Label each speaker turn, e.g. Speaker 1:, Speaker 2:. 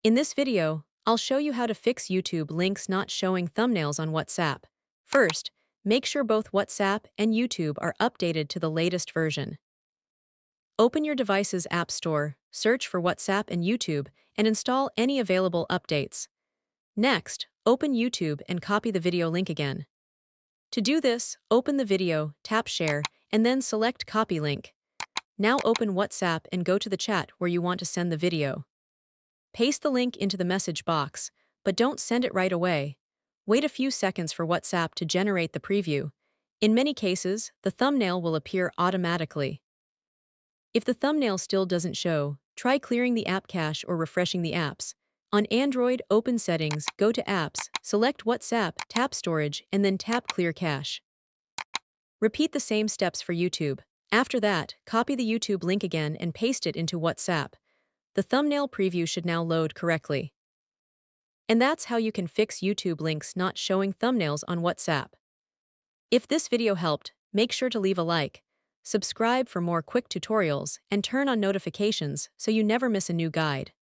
Speaker 1: In this video, I'll show you how to fix YouTube links not showing thumbnails on WhatsApp. First, make sure both WhatsApp and YouTube are updated to the latest version. Open your device's App Store, search for WhatsApp and YouTube, and install any available updates. Next, open YouTube and copy the video link again. To do this, open the video, tap Share, and then select Copy Link. Now open WhatsApp and go to the chat where you want to send the video. Paste the link into the message box, but don't send it right away. Wait a few seconds for WhatsApp to generate the preview. In many cases, the thumbnail will appear automatically. If the thumbnail still doesn't show, try clearing the app cache or refreshing the apps. On Android, open Settings, go to Apps, select WhatsApp, tap Storage, and then tap Clear Cache. Repeat the same steps for YouTube. After that, copy the YouTube link again and paste it into WhatsApp. The thumbnail preview should now load correctly. And that's how you can fix YouTube links not showing thumbnails on WhatsApp. If this video helped, make sure to leave a like, subscribe for more quick tutorials, and turn on notifications so you never miss a new guide.